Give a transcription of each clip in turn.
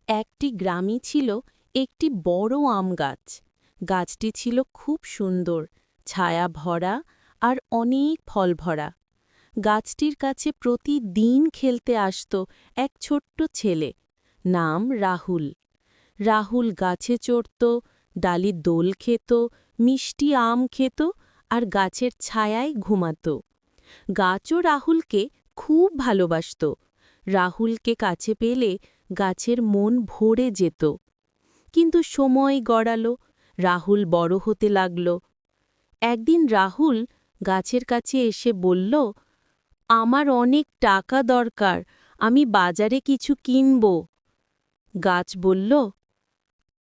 একটি গ্রামে ছিল একটি বড় আম গাছ। গাছটি ছিল খুব সুন্দর, ছায়া ভরা আর অনেক ফল ভরা। গাছটির কাছে প্রতিদিন খেলতে আসত এক ছোট্ট ছেলে, নাম রাহুল। রাহুল গাছে চড়ত, ডালি দোল খেত, মিষ্টি আম খেত আর গাছের ছায়ায় ঘুমাত। গাছও রাহুলকে খুব ভালোবাসত। রাহুলকে কাছে পেলে গাছের মন ভরে যেত। কিন্তু সময় গড়ালো, রাহুল বড় হতে লাগল। একদিন রাহুল গাছের কাছে এসে বলল, আমার অনেক টাকা দরকার, আমি বাজারে কিছু কিনব। গাছ বলল,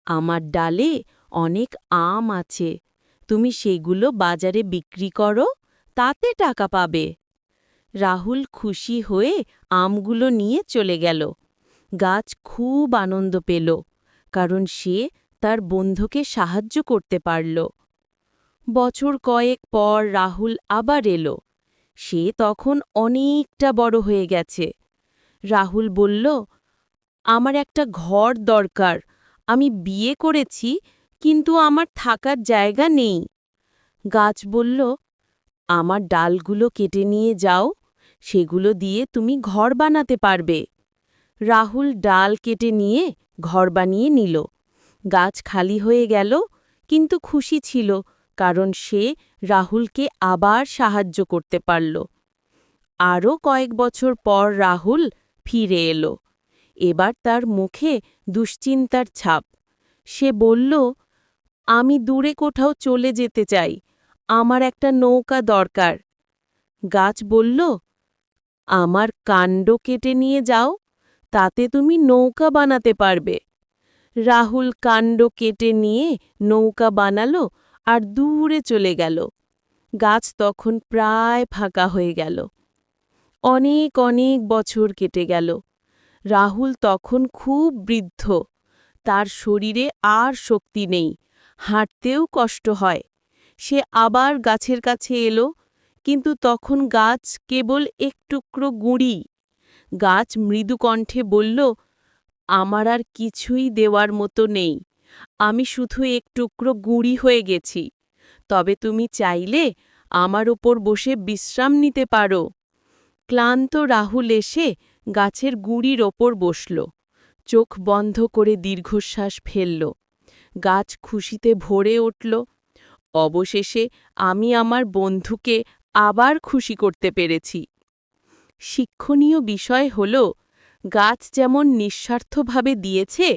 আমার ডালে অনেক আম আছে, তুমি সেগুলো বাজারে বিক্রি করো, তাতে টাকা পাবে। রাহুল খুশি হয়ে আমগুলো নিয়ে চলে গেল। গাছ খুব আনন্দ পেল, কারণ সে তার বন্ধুকে সাহায্য করতে পারল। বছর কয়েক পর রাহুল আবার এলো। সে তখন অনেকটা বড় হয়ে গেছে। রাহুল বলল, আমার একটা ঘর দরকার, আমি বিয়ে করেছি, কিন্তু আমার থাকার জায়গা নেই। গাছ বলল, আমার ডালগুলো কেটে নিয়ে যাও, সেগুলো দিয়ে তুমি ঘর বানাতে পারবে। রাহুল ডাল কেটে নিয়ে ঘর বানিয়ে নিল। গাছ খালি হয়ে গেল, কিন্তু খুশি ছিল, কারণ সে রাহুলকে আবার সাহায্য করতে পারল। আরও কয়েক বছর পর রাহুল ফিরে এলো। এবার তার মুখে দুশ্চিন্তার ছাপ। সে বলল, আমি দূরে কোথাও চলে যেতে চাই, আমার একটা নৌকা দরকার। গাছ বলল, আমার কাণ্ড কেটে নিয়ে যাও, তাতে তুমি নৌকা বানাতে পারবে। রাহুল কাণ্ড কেটে নিয়ে নৌকা বানালো আর দূরে চলে গেল। গাছ তখন প্রায় ফাঁকা হয়ে গেল। অনেক অনেক বছর কেটে গেল। রাহুল তখন খুব বৃদ্ধ, তার শরীরে আর শক্তি নেই, হাঁটতেও কষ্ট হয়। সে আবার গাছের কাছে এলো, কিন্তু তখন গাছ কেবল এক টুকরো গুঁড়ি। গাছ মৃদু কণ্ঠে বলল, আমার আর কিছুই দেওয়ার মতো নেই, আমি শুধু এক টুকরো গুঁড়ি হয়ে গেছি, তবে তুমি চাইলে আমার ওপর বসে বিশ্রাম নিতে পারো। ক্লান্ত রাহুল এসে গাছের গুঁড়ির ওপর বসল, চোখ বন্ধ করে দীর্ঘশ্বাস ফেলল। গাছ খুশিতে ভরে উঠল, অবশেষে আমি আমার বন্ধুকে আবার খুশি করতে পেরেছি। শিক্ষণীয় বিষয় হল, গাছ যেমন নিঃস্বার্থভাবে দিয়েছে,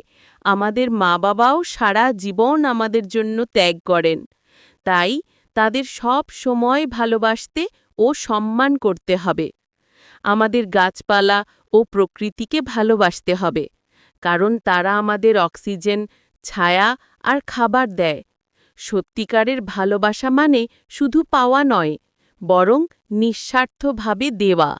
আমাদের মা বাবাও সারা জীবন আমাদের জন্য ত্যাগ করেন। তাই তাদের সব সময় ভালোবাসতে ও সম্মান করতে হবে। আমাদের গাছপালা ও প্রকৃতিকে ভালোবাসতে হবে, কারণ তারা আমাদের অক্সিজেন, ছায়া আর খাবার দেয়। সত্যিকারের ভালোবাসা মানে শুধু পাওয়া নয়, বরং নিঃস্বার্থভাবে দেওয়া।